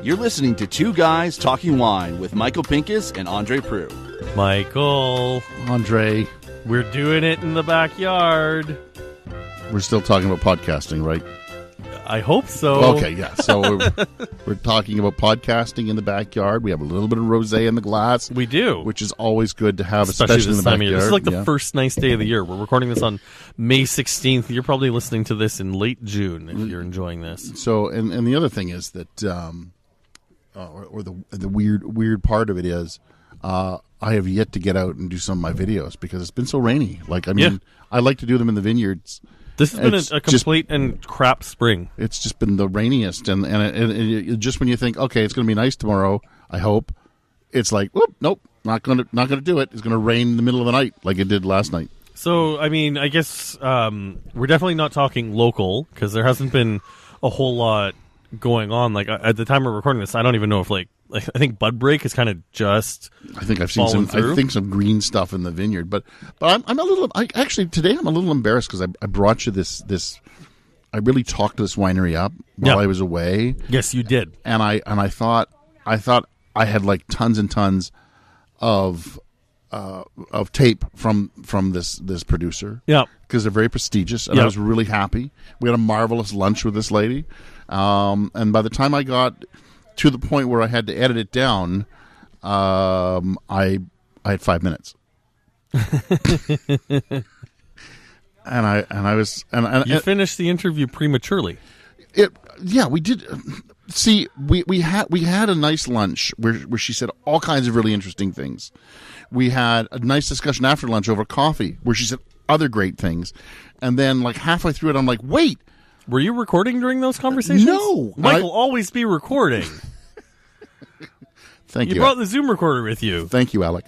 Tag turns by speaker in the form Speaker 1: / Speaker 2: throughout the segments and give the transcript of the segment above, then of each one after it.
Speaker 1: You're listening to Two Guys Talking Wine with Michael Pinkus and Andre Prue.
Speaker 2: Michael.
Speaker 3: Andre.
Speaker 2: We're doing it in the backyard.
Speaker 3: We're still talking about podcasting, right?
Speaker 2: I hope so.
Speaker 3: Okay, yeah. So we're talking about podcasting in the backyard. We have a little bit of rosé in the glass.
Speaker 2: We do.
Speaker 3: Which is always good to have,
Speaker 2: especially
Speaker 3: in
Speaker 2: this
Speaker 3: the
Speaker 2: time
Speaker 3: backyard.
Speaker 2: of year. This is like the first nice day of the year. We're recording this on May 16th. You're probably listening to this in late June if you're enjoying this.
Speaker 3: So, and the other thing is that, or the weird part of it is, I have yet to get out and do some of my videos because it's been so rainy. Like, I mean, I like to do them in the vineyards.
Speaker 2: This has been a complete and crap spring.
Speaker 3: It's just been the rainiest, and it just when you think, okay, it's going to be nice tomorrow, I hope, it's like, whoop, nope, not going to do it. It's going to rain in the middle of the night like it did last night.
Speaker 2: So, I mean, I guess we're definitely not talking local because there hasn't been a whole lot going on. Like at the time we're recording this, I don't even know if I think bud break is kind of just.
Speaker 3: I think I've seen some green stuff in the vineyard, but I'm a little. Today I'm a little embarrassed because I brought you this. I really talked this winery up while I was away.
Speaker 2: Yes, you did.
Speaker 3: And I thought I had like tons and tons of tape from this producer.
Speaker 2: Yeah,
Speaker 3: because they're very prestigious, and I was really happy. We had a marvelous lunch with this lady, and by the time I got to the point where I had to edit it down, I had 5 minutes, and you
Speaker 2: finished the interview prematurely.
Speaker 3: We did. See, we had a nice lunch where she said all kinds of really interesting things. We had a nice discussion after lunch over coffee where she said other great things, and then like halfway through it, I'm like, wait.
Speaker 2: Were you recording during those conversations?
Speaker 3: No.
Speaker 2: Michael, always be recording.
Speaker 3: Thank you.
Speaker 2: You brought the Zoom recorder with you.
Speaker 3: Thank you, Alec.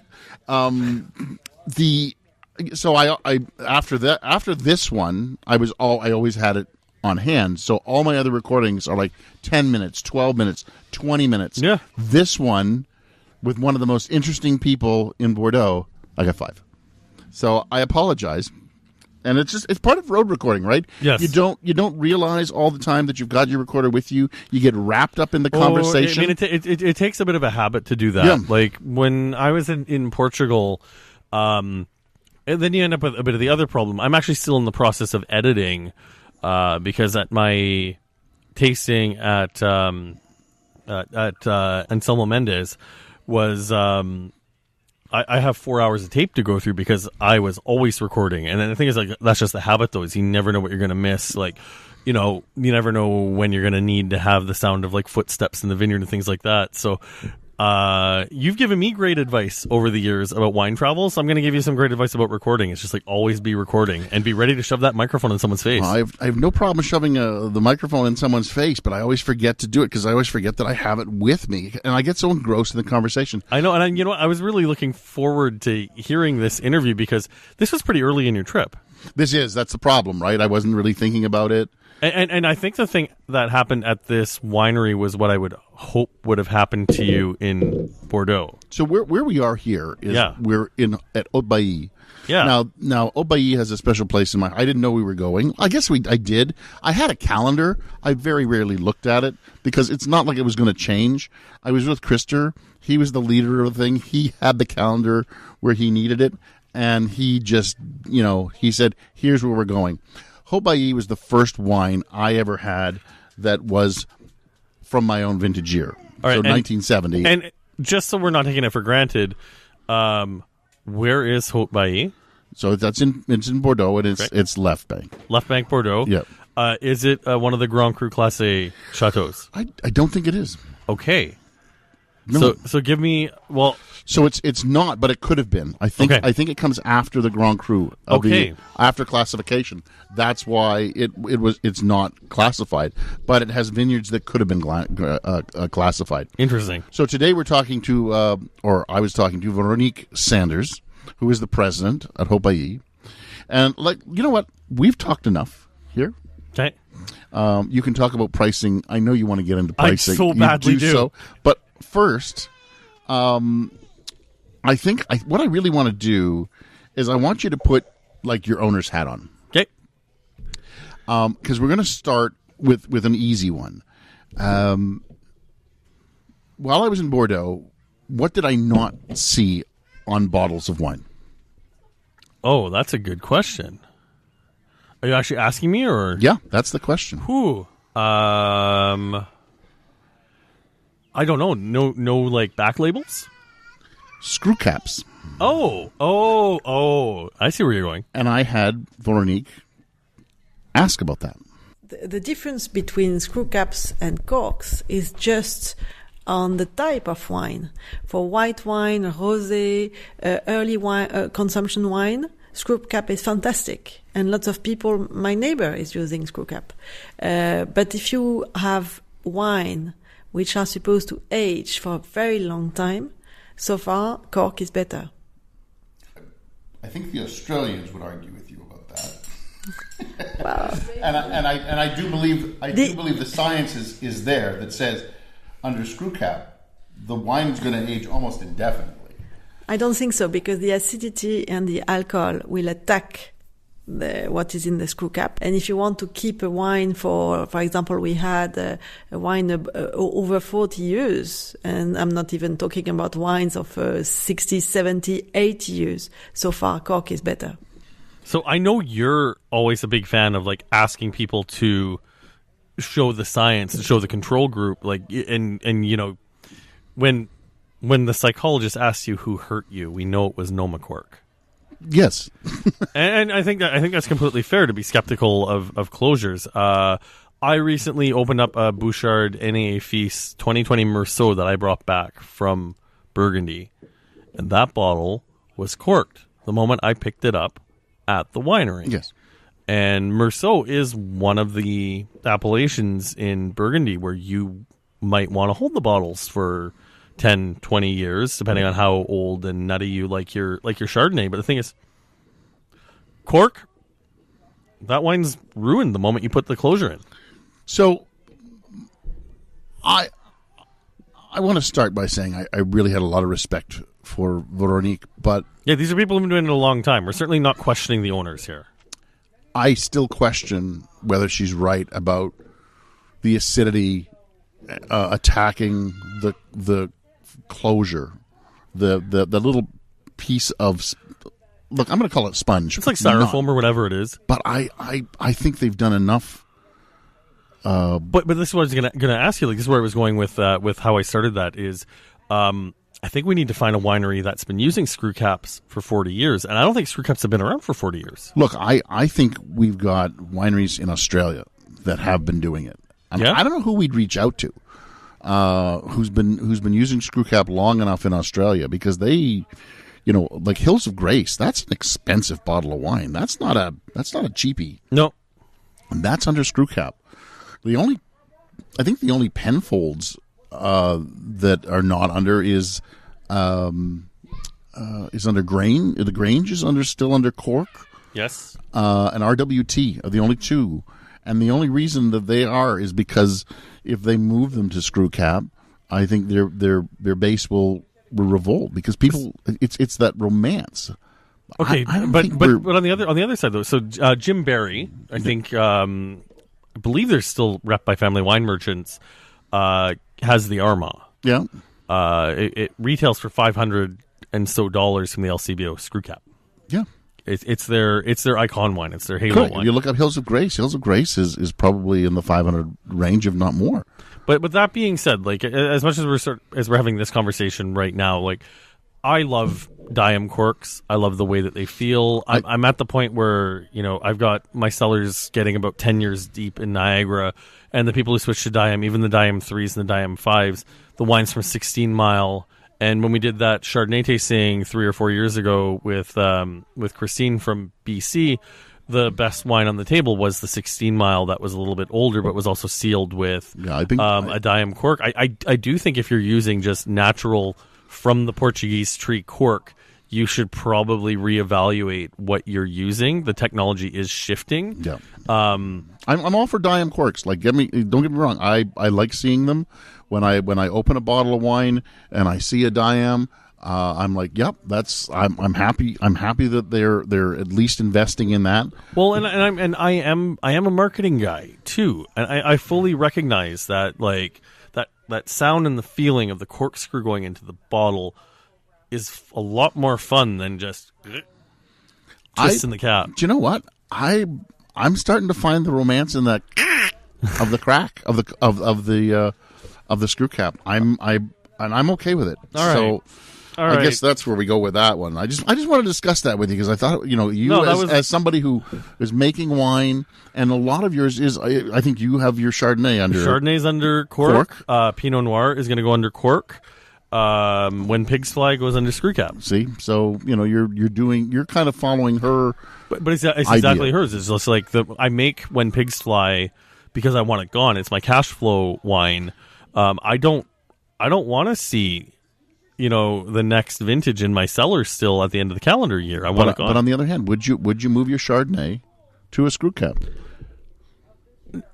Speaker 3: So I after this one, I always had it on hand. So all my other recordings are like 10 minutes, 12 minutes, 20 minutes.
Speaker 2: Yeah.
Speaker 3: This one, with one of the most interesting people in Bordeaux, I got 5. So I apologize. And it's part of road recording, right?
Speaker 2: Yes.
Speaker 3: You don't realize all the time that you've got your recorder with you. You get wrapped up in the conversation.
Speaker 2: I mean, it takes a bit of a habit to do that.
Speaker 3: Yeah.
Speaker 2: Like when I was in Portugal, and then you end up with a bit of the other problem. I'm actually still in the process of editing because at my tasting at Anselmo Mendes was. I have 4 hours of tape to go through because I was always recording. And then the thing is, like, that's just the habit, though, is you never know what you're going to miss. Like, you know, you never know when you're going to need to have the sound of, like, footsteps in the vineyard and things like that. So you've given me great advice over the years about wine travel, so I'm going to give you some great advice about recording. It's just, like, always be recording and be ready to shove that microphone in someone's face.
Speaker 3: I have no problem shoving the microphone in someone's face, but I always forget to do it because I always forget that I have it with me, and I get so engrossed in the conversation.
Speaker 2: I know, and you know what? I was really looking forward to hearing this interview because this was pretty early in your trip.
Speaker 3: That's the problem, right? I wasn't really thinking about it.
Speaker 2: And I think the thing that happened at this winery was what I would hope would have happened to you in Bordeaux.
Speaker 3: So where we are here is we're at Haut Bailly.
Speaker 2: Yeah.
Speaker 3: Now Haut Bailly has a special place in my. I didn't know we were going. I guess I did. I had a calendar. I very rarely looked at it because it's not like it was going to change. I was with Krister. He was the leader of the thing. He had the calendar where he needed it, and he just he said, "Here's where we're going." Haut Bailly was the first wine I ever had that was from my own vintage year.
Speaker 2: All right,
Speaker 3: so 1970.
Speaker 2: And just so we're not taking it for granted, where is Haut Bailly?
Speaker 3: So it's in Bordeaux, and it's Left Bank.
Speaker 2: Left Bank, Bordeaux.
Speaker 3: Yeah.
Speaker 2: Is it one of the Grand Cru Classé chateaux?
Speaker 3: I don't think it is.
Speaker 2: Okay.
Speaker 3: No.
Speaker 2: So give me
Speaker 3: So it's not, but it could have been. I think it comes after the Grand Cru. After classification. That's why it's not classified, but it has vineyards that could have been classified.
Speaker 2: Interesting.
Speaker 3: So today we're talking to, I was talking to Veronique Sanders, who is the president at Haut Bailly, and you know what? We've talked enough here.
Speaker 2: Okay.
Speaker 3: You can talk about pricing. I know you want to get into pricing.
Speaker 2: I so badly do.
Speaker 3: So, but first, I think what I really want to do is I want you to put like your owner's hat on.
Speaker 2: Okay.
Speaker 3: because we're going to start with an easy one. While I was in Bordeaux, what did I not see on bottles of wine?
Speaker 2: Oh, that's a good question. Are you actually asking me, or?
Speaker 3: Yeah, that's the question.
Speaker 2: Who? I don't know. No, like back labels.
Speaker 3: Screw caps.
Speaker 2: Oh! I see where you're going.
Speaker 3: And I had Veronique ask about that.
Speaker 4: The difference between screw caps and corks is just on the type of wine. For white wine, rosé, early wine, consumption wine, screw cap is fantastic. And lots of people, my neighbor is using screw cap. But if you have wine which are supposed to age for a very long time, so far, cork is better.
Speaker 3: I think the Australians would argue with you about that.
Speaker 4: Well,
Speaker 3: and I do believe the science is there that says under screw cap the wine is going to age almost indefinitely.
Speaker 4: I don't think so, because the acidity and the alcohol will attack what is in the screw cap. And if you want to keep a wine for example, we had a wine over 40 years, and I'm not even talking about wines of 60, 70, 80 years. So far, cork is better.
Speaker 2: So I know you're always a big fan of like asking people to show the science and show the control group, like, and you know, when the psychologist asks you who hurt you, we know it was Noma cork.
Speaker 3: Yes.
Speaker 2: And I think that's completely fair to be skeptical of closures. I recently opened up a Bouchard NAA Feast 2020 Meursault that I brought back from Burgundy, and that bottle was corked the moment I picked it up at the winery.
Speaker 3: Yes.
Speaker 2: And Meursault is one of the appellations in Burgundy where you might want to hold the bottles for 10, 20 years, depending on how old and nutty you like your Chardonnay. But the thing is, cork, that wine's ruined the moment you put the closure in.
Speaker 3: So, I want to start by saying I really had a lot of respect for Veronique, but
Speaker 2: yeah, these are people who've been doing it a long time. We're certainly not questioning the owners here.
Speaker 3: I still question whether she's right about the acidity attacking the closure, the little piece of, look, I'm going to call it sponge.
Speaker 2: It's like styrofoam or whatever it is.
Speaker 3: But I think they've done enough.
Speaker 2: But this is what I was going to ask you. Like, this is where I was going with how I started that is, I think we need to find a winery that's been using screw caps for 40 years. And I don't think screw caps have been around for 40 years.
Speaker 3: Look, I think we've got wineries in Australia that have been doing it. I don't know who we'd reach out to. Who's been using screw cap long enough in Australia, because they, you know, like Hills of Grace, that's an expensive bottle of wine. That's not a cheapie.
Speaker 2: No.
Speaker 3: And that's under screw cap. I think the only Penfolds that are not under is under Grain. The Grange is still under cork.
Speaker 2: Yes.
Speaker 3: And RWT are the only two. And the only reason that they are is because if they move them to screw cap, I think their base will revolt, because people, it's that romance.
Speaker 2: Okay, but on the other side though, so Jim Barry, I think, I believe they're still rep by Family Wine Merchants, has the Armagh.
Speaker 3: Yeah.
Speaker 2: It retails for $500 and so from the LCBO screw cap.
Speaker 3: Yeah.
Speaker 2: It's their icon wine. It's their halo
Speaker 3: Correct.
Speaker 2: wine.
Speaker 3: If you look up Hills of Grace, Hills of Grace is probably in the 500 range, if not more.
Speaker 2: But that being said, like, as much as we're having this conversation right now, like, I love Diam corks. I love the way that they feel. I'm at the point where, you know, I've got my cellars getting about 10 years deep in Niagara, and the people who switch to Diam, even the Diam 3s and the Diam 5s, the wines from 16 Mile. And when we did that Chardonnay tasting 3 or 4 years ago with Christine from BC, the best wine on the table was the 16 Mile that was a little bit older, but was also sealed with a Diam cork. I do think if you're using just natural from the Portuguese tree cork, you should probably reevaluate what you're using. The technology is shifting.
Speaker 3: Yeah, I'm all for Diam corks. Like, don't get me wrong. I like seeing them when I open a bottle of wine and I see a Diam. I'm like, yep, I'm happy. I'm happy that they're at least investing in that.
Speaker 2: Well, I am a marketing guy too, and I fully recognize that like that sound and the feeling of the corkscrew going into the bottle is a lot more fun than just twisting the cap.
Speaker 3: Do you know what? I'm starting to find the romance in that of the crack of the screw cap. I'm okay with it.
Speaker 2: All right.
Speaker 3: So I guess that's where we go with that one. I just want to discuss that with you because I thought as somebody who is making wine, and a lot of yours is I think you have your Chardonnay under
Speaker 2: Chardonnay's under cork. Pinot Noir is going to go under cork. When Pigs Fly goes under screw cap.
Speaker 3: See, so you're kind of following her.
Speaker 2: But it's exactly hers. It's just like I make When Pigs Fly because I want it gone. It's my cash flow wine. I don't want to see the next vintage in my cellar still at the end of the calendar year. I want it gone.
Speaker 3: But on the other hand, would you move your Chardonnay to a screw cap?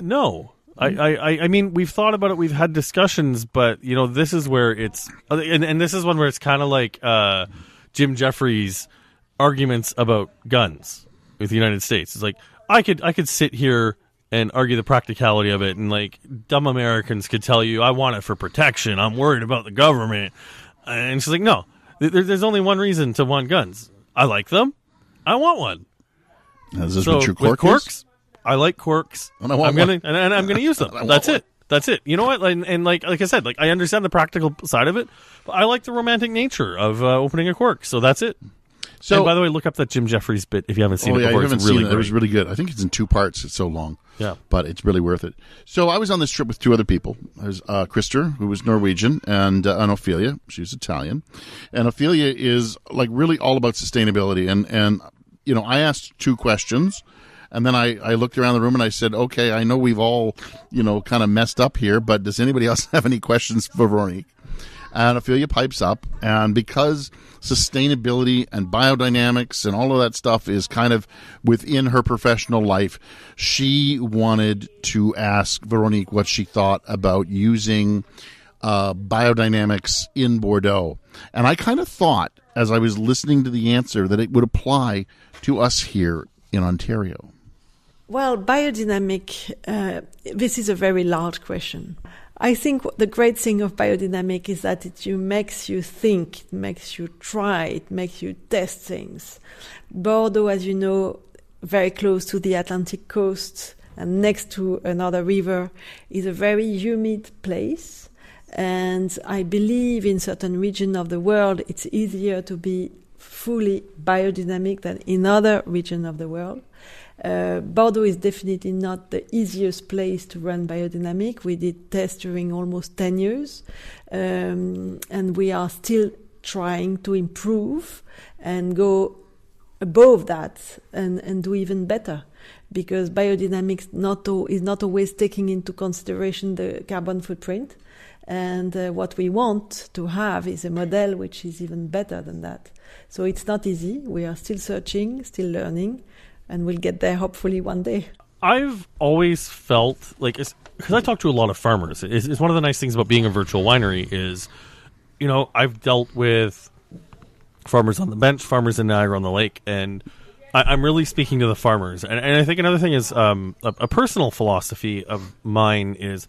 Speaker 2: No. I mean, we've thought about it. We've had discussions, but this is where it's, and this is one where it's kind of like Jim Jeffries' arguments about guns with the United States. It's like I could sit here and argue the practicality of it, and like dumb Americans could tell you, I want it for protection. I'm worried about the government, and she's like, no, there's only one reason to want guns. I like them. I want one.
Speaker 3: Is this what your cork
Speaker 2: corks?
Speaker 3: Is?
Speaker 2: I like corks.
Speaker 3: And I'm
Speaker 2: gonna use them. That's it. That's it. You know what? And like I said, like I understand the practical side of it, but I like the romantic nature of opening a cork. So that's it. So, and by the way, look up that Jim Jeffries bit if you haven't seen it before. It's really great.
Speaker 3: It was really good. I think it's in 2 parts. It's so long.
Speaker 2: Yeah.
Speaker 3: But it's really worth it. So I was on this trip with 2 other people. There's Krister, who was Norwegian, and Ophelia. She was Italian. And Ophelia is like really all about sustainability. And I asked 2 questions. And then I looked around the room and I said, okay, I know we've all, kind of messed up here, but does anybody else have any questions for Veronique? And Ophelia pipes up, and because sustainability and biodynamics and all of that stuff is kind of within her professional life, she wanted to ask Veronique what she thought about using biodynamics in Bordeaux. And I kind of thought, as I was listening to the answer, that it would apply to us here in Ontario.
Speaker 4: Well, biodynamic, this is a very large question. I think the great thing of biodynamic is that it makes you think, it makes you try, it makes you test things. Bordeaux, as you know, very close to the Atlantic coast and next to another river, is a very humid place. And I believe in certain regions of the world, it's easier to be fully biodynamic than in other regions of the world. Bordeaux is definitely not the easiest place to run biodynamic. We did tests during almost 10 years, and we are still trying to improve and go above that and do even better, because biodynamics is not always taking into consideration the carbon footprint. And what we want to have is a model which is even better than that. So it's not easy. We are still searching, still learning, and we'll get there hopefully one day.
Speaker 2: I've always felt like, because I talk to a lot of farmers, it's one of the nice things about being a virtual winery is, I've dealt with farmers on the bench, farmers in Niagara on the Lake, and I'm really speaking to the farmers. And I think another thing is a personal philosophy of mine is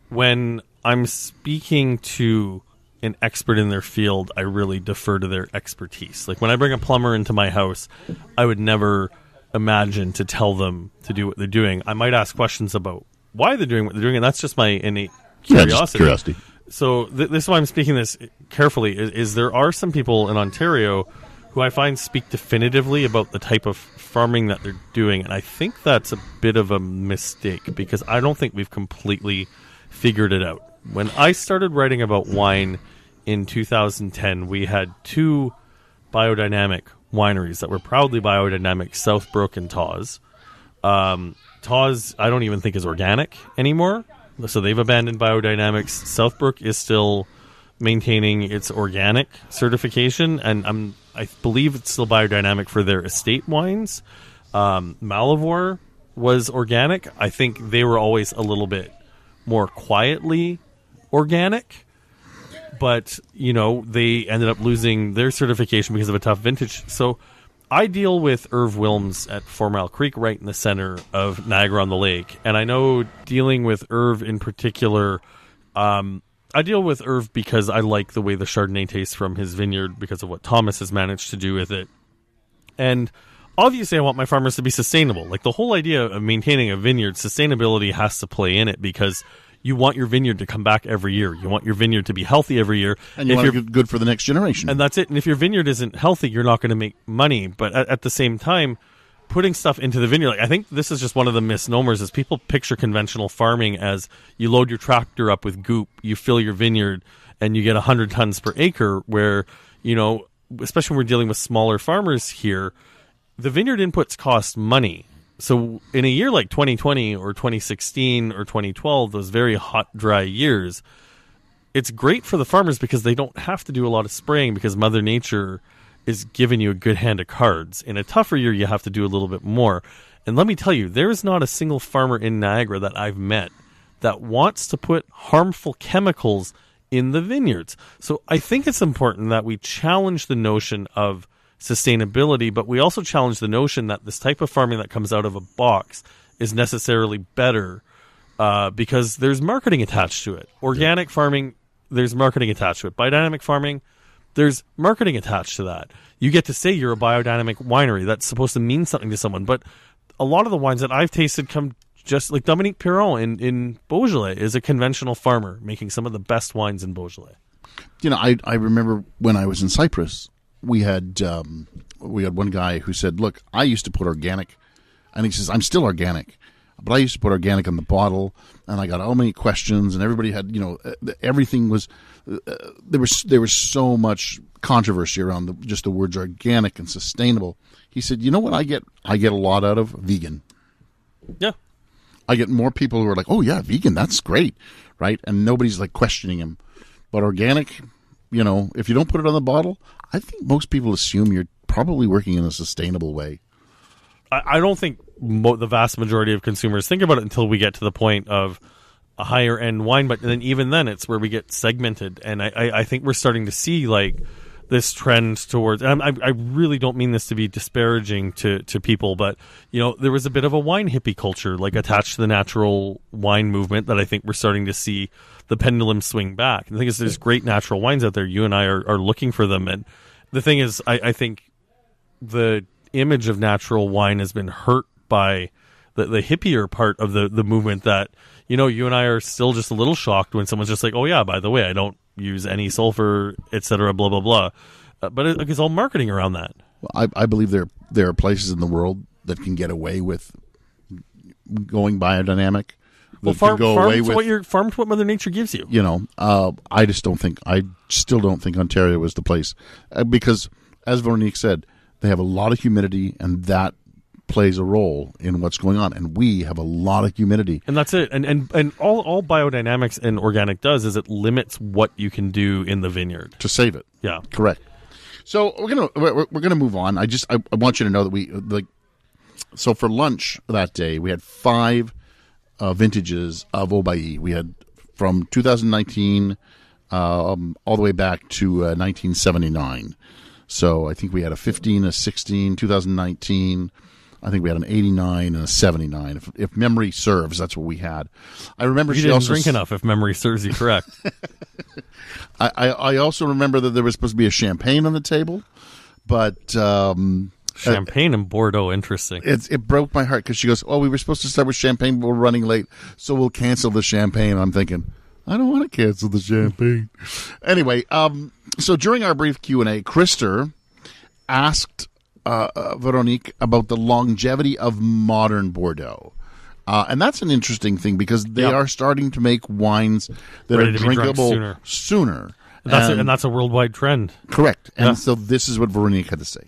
Speaker 2: when I'm speaking to an expert in their field, I really defer to their expertise. Like when I bring a plumber into my house, I would never imagine to tell them to do what they're doing. I might ask questions about why they're doing what they're doing, and that's just my innate curiosity.
Speaker 3: Yeah, just curiosity.
Speaker 2: So this is why I'm speaking this carefully, is there are some people in Ontario who I find speak definitively about the type of farming that they're doing, and I think that's a bit of a mistake, because I don't think we've completely figured it out. When I started writing about wine in 2010, we had 2 biodynamic wineries that were proudly biodynamic, Southbrook and Tawes. Tawes, I don't even think is organic anymore, so they've abandoned biodynamics. Southbrook is still maintaining its organic certification, and I believe it's still biodynamic for their estate wines. Malivore was organic. I think they were always a little bit more quietly organic. but, they ended up losing their certification because of a tough vintage. So I deal with Irv Wilms at 4 Mile Creek, right in the center of Niagara-on-the-Lake. And I know dealing with Irv in particular, I deal with Irv because I like the way the Chardonnay tastes from his vineyard because of what Thomas has managed to do with it. And obviously I want my farmers to be sustainable. Like the whole idea of maintaining a vineyard, sustainability has to play in it because you want your vineyard to come back every year. You want your vineyard to be healthy every year.
Speaker 3: And you want it good for the next generation.
Speaker 2: And that's it. And if your vineyard isn't healthy, you're not going to make money. But at the same time, putting stuff into the vineyard, like I think this is just one of the misnomers is people picture conventional farming as you load your tractor up with goop, you fill your vineyard, and you get 100 tons per acre where, especially when we're dealing with smaller farmers here, the vineyard inputs cost money. So in a year like 2020 or 2016 or 2012, those very hot, dry years, it's great for the farmers because they don't have to do a lot of spraying because Mother Nature is giving you a good hand of cards. In a tougher year, you have to do a little bit more. And let me tell you, there is not a single farmer in Niagara that I've met that wants to put harmful chemicals in the vineyards. So I think it's important that we challenge the notion of sustainability, but we also challenge the notion that this type of farming that comes out of a box is necessarily better because there's marketing attached to it. Organic farming, there's marketing attached to it. Biodynamic farming, there's marketing attached to that. You get to say you're a biodynamic winery. That's supposed to mean something to someone. But a lot of the wines that I've tasted come just like Dominique Perron in Beaujolais is a conventional farmer making some of the best wines in Beaujolais.
Speaker 3: I remember when I was in Cyprus, we had one guy who said, look, I used to put organic, and he says, I'm still organic, but I used to put organic on the bottle, and I got all many questions, and everybody had, everything was, there was so much controversy around just the words organic and sustainable. He said, you know what I get a lot out of? Vegan.
Speaker 2: Yeah.
Speaker 3: I get more people who are like, oh yeah, vegan, that's great, right? And nobody's like questioning him. But organic, if you don't put it on the bottle, I think most people assume you're probably working in a sustainable way.
Speaker 2: I don't think the vast majority of consumers think about it until we get to the point of a higher end wine. But then even then, it's where we get segmented. And I think we're starting to see like this trend towards, and I really don't mean this to be disparaging to people, but there was a bit of a wine hippie culture like attached to the natural wine movement that I think we're starting to see the pendulum swing back. And the thing is, there's great natural wines out there. You and I are looking for them. And the thing is, I think the image of natural wine has been hurt by the hippier part of the movement that, you and I are still just a little shocked when someone's just like, oh yeah, by the way, I don't use any sulfur, etc., blah, blah, blah. But it's all marketing around that.
Speaker 3: Well, I believe there are places in the world that can get away with going biodynamic.
Speaker 2: Well, farm to what Mother Nature gives you. I still don't think Ontario is the place because, as Veronique said, they have a lot of humidity, and that plays a role in what's going on. And we have a lot of humidity, and that's it. And all biodynamics and organic does is it limits what you can do in the vineyard
Speaker 3: to save it.
Speaker 2: Yeah,
Speaker 3: correct. So we're gonna move on. I want you to know that we like. So for lunch that day, we had 5 vintages of Haut Bailly. We had from 2019 all the way back to 1979. So I think we had a 15, a 16, 2019. I think we had an 89 and a 79. If memory serves, that's what we had. I remember
Speaker 2: you didn't drink enough, if memory serves you correct.
Speaker 3: I also remember that there was supposed to be a champagne on the table, but
Speaker 2: champagne in Bordeaux, interesting.
Speaker 3: It broke my heart because she goes, "Oh, we were supposed to start with champagne, but we're running late, so we'll cancel the champagne." I'm thinking, I don't want to cancel the champagne. Anyway, so during our brief Q&A, Krister asked Veronique about the longevity of modern Bordeaux. And that's an interesting thing because they are starting to make wines that are drinkable sooner.
Speaker 2: And that's a worldwide trend.
Speaker 3: Correct. And so this is what Veronique had to say.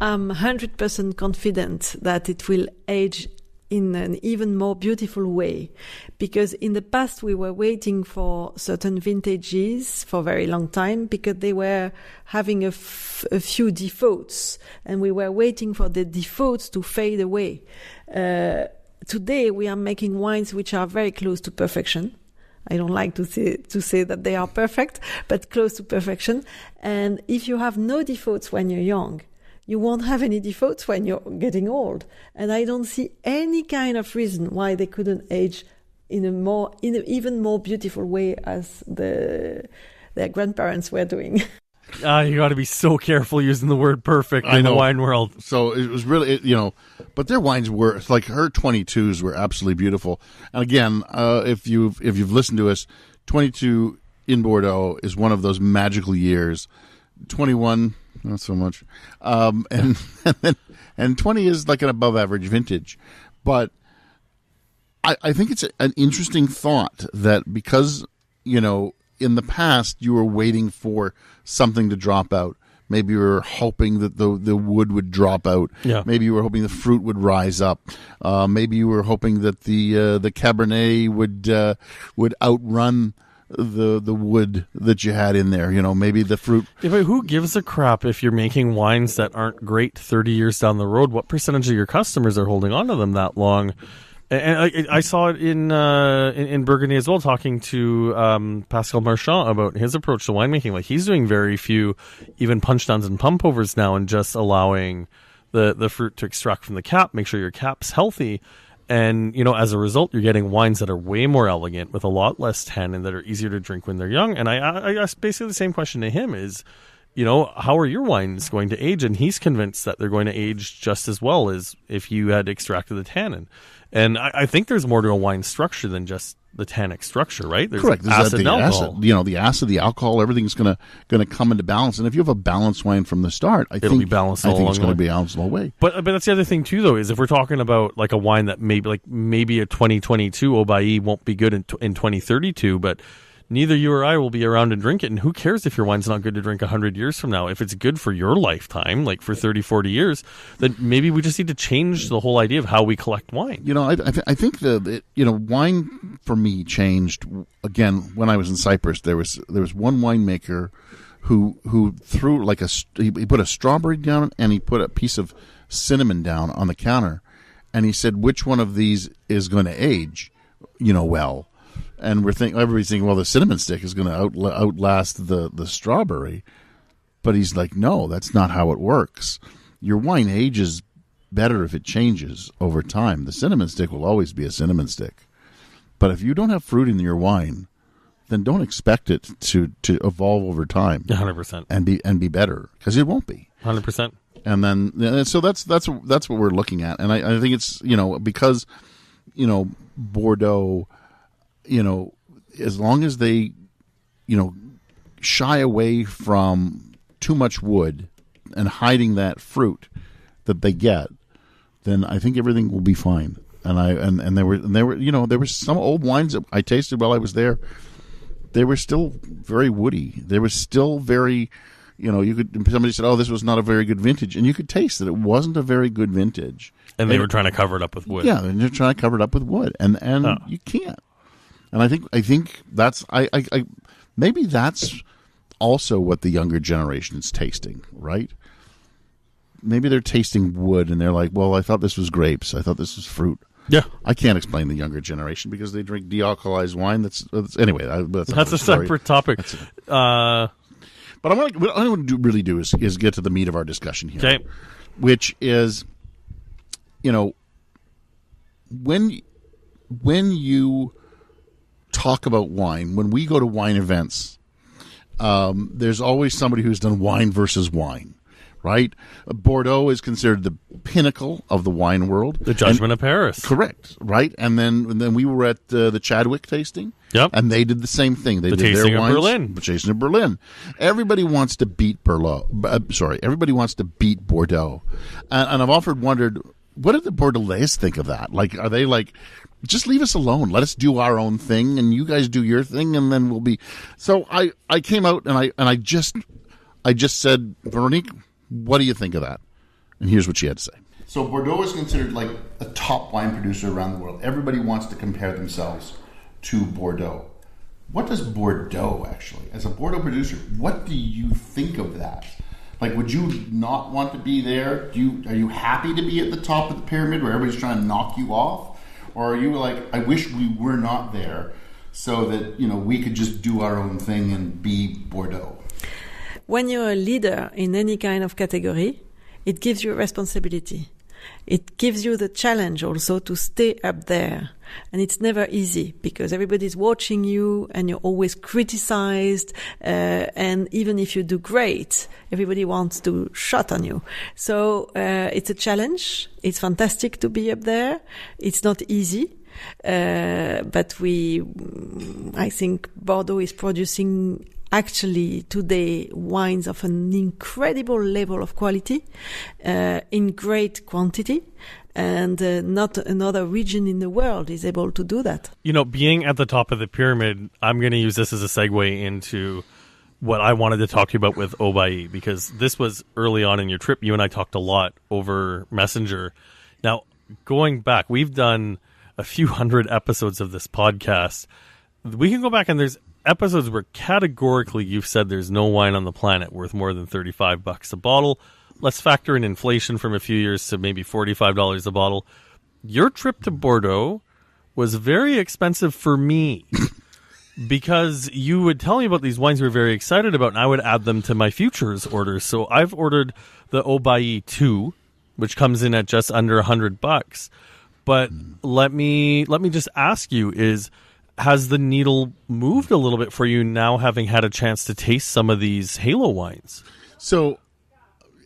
Speaker 4: I'm 100% confident that it will age in an even more beautiful way, because in the past we were waiting for certain vintages for a very long time because they were having a few defaults, and we were waiting for the defaults to fade away. Today we are making wines which are very close to perfection, I don't like to say that they are perfect, but close to perfection. And if you have no defaults when you're young, you won't have any defaults when you're getting old. And I don't see any kind of reason why they couldn't age in an even more beautiful way as their grandparents were doing.
Speaker 2: You got to be so careful using the word perfect in the wine world.
Speaker 3: So it was really, but their wines were like her 22s were absolutely beautiful. And again, if you've listened to us, 22 in Bordeaux is one of those magical years. 21, not so much, and 20 is like an above average vintage. But I think it's an interesting thought that because in the past you were waiting for something to drop out. Maybe you were hoping that the wood would drop out.
Speaker 2: Yeah.
Speaker 3: Maybe you were hoping the fruit would rise up. Maybe you were hoping that the Cabernet would outrun the wood that you had in there. Maybe the fruit.
Speaker 2: Yeah, but who gives a crap if you're making wines that aren't great 30 years down the road? What percentage of your customers are holding on to them that long? And I saw it in Burgundy as well, talking to Pascal Marchand about his approach to winemaking. Like, he's doing very few even punch downs and pump overs now, and just allowing the fruit to extract from the cap, make sure your cap's healthy. And, as a result, you're getting wines that are way more elegant with a lot less tannin, that are easier to drink when they're young. And I asked basically the same question to him is, how are your wines going to age? And he's convinced that they're going to age just as well as if you had extracted the tannin. And I think there's more to a wine structure than just the tannic structure, right? There's
Speaker 3: correct.
Speaker 2: Acid and alcohol.
Speaker 3: The acid, the alcohol, everything's going to come into balance. And if you have a balanced wine from the start, I think it's going to be balanced all the way.
Speaker 2: But that's the other thing too, though, is if we're talking about like a wine that maybe a 2022 Haut Bailly won't be good in 2032, but neither you or I will be around and drink it. And who cares if your wine's not good to drink 100 years from now? If it's good for your lifetime, like for 30, 40 years, then maybe we just need to change the whole idea of how we collect wine.
Speaker 3: I think wine for me changed again when I was in Cyprus. There was one winemaker who threw he put a strawberry down and he put a piece of cinnamon down on the counter, and he said, which one of these is going to age, well. And everybody's thinking, well, the cinnamon stick is going to outlast the strawberry. But he's like, no, that's not how it works. Your wine ages better if it changes over time. The cinnamon stick will always be a cinnamon stick. But if you don't have fruit in your wine, then don't expect it to evolve over time.
Speaker 2: 100%.
Speaker 3: And be better, because it won't be.
Speaker 2: 100%.
Speaker 3: And then so that's what we're looking at. And I think it's because Bordeaux, as long as they, shy away from too much wood and hiding that fruit that they get, then I think everything will be fine. And there were some old wines that I tasted while I was there. They were still very woody. They were still very, somebody said, oh, this was not a very good vintage, and you could taste that it wasn't a very good vintage.
Speaker 2: And they were trying to cover it up with wood.
Speaker 3: Yeah, and they're trying to cover it up with wood, and you can't. And I think that's maybe that's also what the younger generation is tasting, right? Maybe they're tasting wood and they're like, well, I thought this was grapes. I thought this was fruit.
Speaker 2: Yeah.
Speaker 3: I can't explain the younger generation because they drink de-alkalized wine. That's anyway. That's
Speaker 2: a separate topic.
Speaker 3: But what I want to really do is get to the meat of our discussion here,
Speaker 2: okay.
Speaker 3: Which is, when you talk about wine, when we go to wine events, there's always somebody who's done wine versus wine, right? Bordeaux is considered the pinnacle of the wine world.
Speaker 2: The Judgment of Paris.
Speaker 3: Correct, right? And then we were at the Chadwick tasting.
Speaker 2: Yep.
Speaker 3: And they did the same thing. They did
Speaker 2: tasting
Speaker 3: their wines,
Speaker 2: of Berlin.
Speaker 3: The tasting of Berlin. Everybody wants to beat Bordeaux. Everybody wants to beat Bordeaux. And I've often wondered, what did the Bordelais think of that? Like, are they like, just leave us alone. Let us do our own thing, and you guys do your thing, and then we'll be. So I came out and I just said, Veronique, what do you think of that? And here's what she had to say. So Bordeaux is considered like a top wine producer around the world. Everybody wants to compare themselves to Bordeaux. What does Bordeaux actually, as a Bordeaux producer, what do you think of that? Like, would you not want to be there? Are you happy to be at the top of the pyramid where everybody's trying to knock you off? Or are you like, I wish we were not there so that, we could just do our own thing and be Bordeaux.
Speaker 4: When you're a leader in any kind of category, it gives you a responsibility. It gives you the challenge also to stay up there. And it's never easy because everybody's watching you and you're always criticized. And even if you do great, everybody wants to shut on you. So, it's a challenge. It's fantastic to be up there. It's not easy. But I think Bordeaux is producing actually today wines of an incredible level of quality, in great quantity, and not another region in the world is able to do that.
Speaker 2: Being at the top of the pyramid, I'm going to use this as a segue into what I wanted to talk to you about with Haut Bailly, because this was early on in your trip. You and I talked a lot over Messenger. Now, going back, we've done a few hundred episodes of this podcast. We can go back and there's episodes where categorically you've said there's no wine on the planet worth more than $35 a bottle. Let's factor in inflation from a few years to maybe $45 a bottle. Your trip to Bordeaux was very expensive for me because you would tell me about these wines you were very excited about, and I would add them to my futures orders. So I've ordered the Haut Bailly 2, which comes in at just under $100. But let me just ask you, has the needle moved a little bit for you now, having had a chance to taste some of these Halo wines?
Speaker 3: So,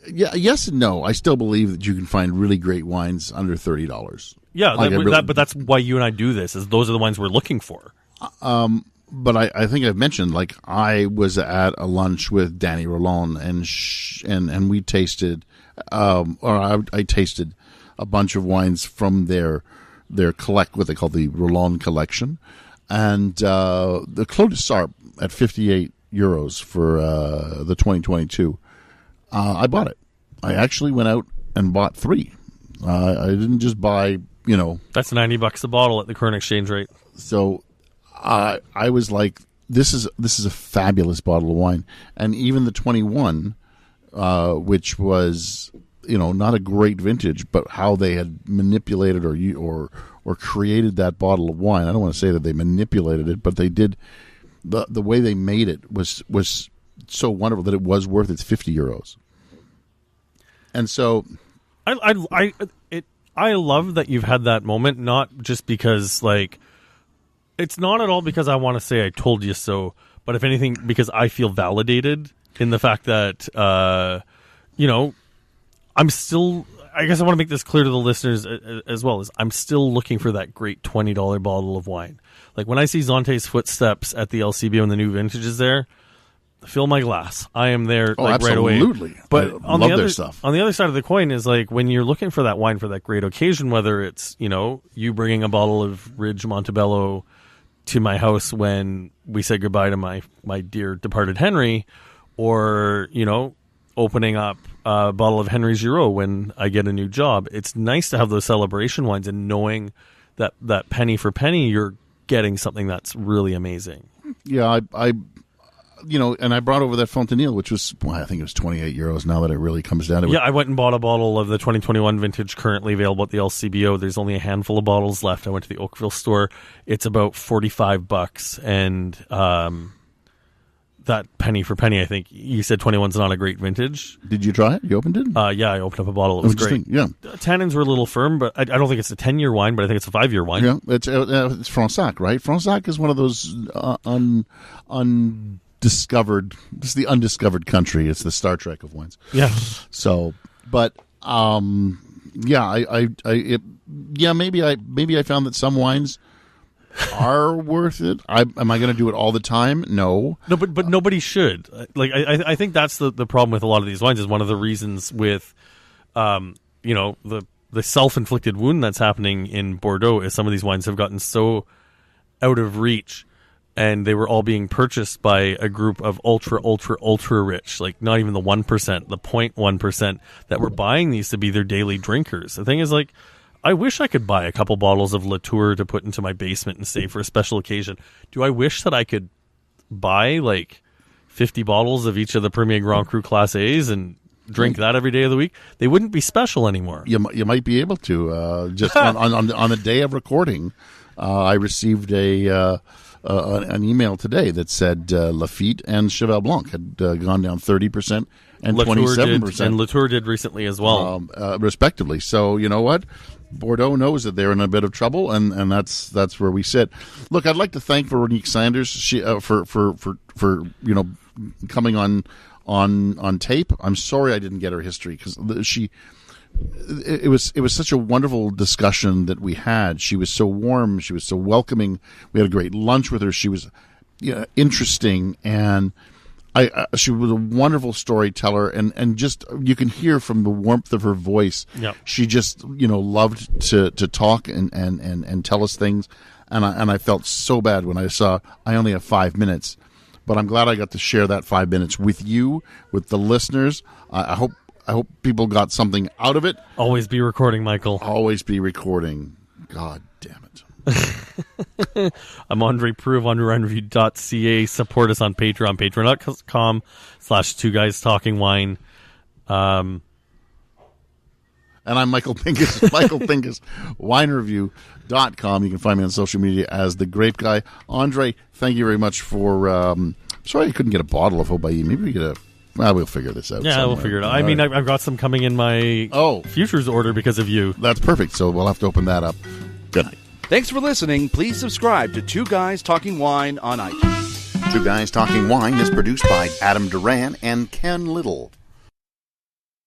Speaker 3: yeah, yes and no. I still believe that you can find really great wines under $30.
Speaker 2: Yeah, but that's why you and I do this, is those are the wines we're looking for.
Speaker 3: But I think I've mentioned, I was at a lunch with Danny Roland, and we tasted, I tasted a bunch of wines from their what they call the Roland collection. And the Clos de Sarp at €58 for the 2022, I bought it. I actually went out and bought 3. I didn't just buy,
Speaker 2: That's $90 a bottle at the current exchange rate.
Speaker 3: So I was like, this is a fabulous bottle of wine. And even the 21, which was, not a great vintage, but how they had manipulated or created that bottle of wine. I don't want to say that they manipulated it, but they did. The way they made it was so wonderful that it was worth its €50. And so,
Speaker 2: I love that you've had that moment, not just because it's not at all because I want to say I told you so, but if anything, because I feel validated in the fact that I'm still. I guess I want to make this clear to the listeners as well, as I'm still looking for that great $20 bottle of wine. When I see Zonte's Footsteps at the LCBO and the new vintages there, fill my glass. I am there right away.
Speaker 3: Absolutely.
Speaker 2: But
Speaker 3: I love their stuff.
Speaker 2: On the other side of the coin is when you're looking for that wine for that great occasion, whether it's, you bringing a bottle of Ridge Montebello to my house when we said goodbye to my dear departed Henry, or, opening up a bottle of Henry Giraud when I get a new job. It's nice to have those celebration wines and knowing that penny for penny you're getting something that's really amazing.
Speaker 3: Yeah, I and I brought over that Fontenille, which was, I think it was €28 now that it really comes down to it.
Speaker 2: Yeah, I went and bought a bottle of the 2021 vintage currently available at the LCBO. There's only a handful of bottles left. I went to the Oakville store. It's about $45, and that penny for penny, I think you said 21's not a great vintage.
Speaker 3: Did you try it? You opened it?
Speaker 2: Yeah, I opened up a bottle. It was great.
Speaker 3: Yeah.
Speaker 2: Tannins were a little firm, but I don't think it's a 10-year wine, but I think it's a 5-year wine.
Speaker 3: Yeah, it's Fronsac, right? Fronsac is one of those undiscovered. This is the undiscovered country. It's the Star Trek of wines.
Speaker 2: Yeah.
Speaker 3: So, but maybe I found that some wines are worth it. Am I going to do it all the time? No.
Speaker 2: No, but nobody should. I think that's the problem with a lot of these wines, is one of the reasons with, the self-inflicted wound that's happening in Bordeaux is some of these wines have gotten so out of reach, and they were all being purchased by a group of ultra rich, not even the 1%, the 0.1% that were buying these to be their daily drinkers. The thing is, I wish I could buy a couple bottles of Latour to put into my basement and save for a special occasion. Do I wish that I could buy 50 bottles of each of the Premier Grand Cru Class A's and drink that every day of the week? They wouldn't be special anymore.
Speaker 3: You might be able to. Just on the day of recording, I received a an email today that said Lafite and Cheval Blanc had gone down 30% and 27%.
Speaker 2: And Latour did recently as well.
Speaker 3: Respectively. So, you know what? Bordeaux knows that they're in a bit of trouble, and that's where we sit. Look, I'd like to thank Veronique Sanders for coming on tape. I'm sorry I didn't get her history because it was such a wonderful discussion that we had. She was so warm. She was so welcoming. We had a great lunch with her. She was interesting, and she was a wonderful storyteller, and just you can hear from the warmth of her voice.
Speaker 2: Yep.
Speaker 3: She just loved to talk and tell us things, and I felt so bad when I saw I only have 5 minutes, but I'm glad I got to share that 5 minutes with you, with the listeners. I hope people got something out of it.
Speaker 2: Always be recording, Michael.
Speaker 3: Always be recording. God damn it.
Speaker 2: I'm Andre Prue of underwinereview.ca. Support us on Patreon, patreon.com/2guystalkingwine.
Speaker 3: And I'm Michael Pinkus, Michael Pinkus, winereview.com. You can find me on social media as The Grape Guy. Andre, thank you very much for... sorry I couldn't get a bottle of Haut Bailly. Maybe we get a... we'll figure this out.
Speaker 2: Yeah,
Speaker 3: somewhere.
Speaker 2: we'll figure it out. I mean, I've got some coming in my futures order because of you.
Speaker 3: That's perfect. So we'll have to open that up. Good night.
Speaker 1: Thanks for listening. Please subscribe to Two Guys Talking Wine on iTunes.
Speaker 3: Two Guys Talking Wine is produced by Adam Duran and Ken Little.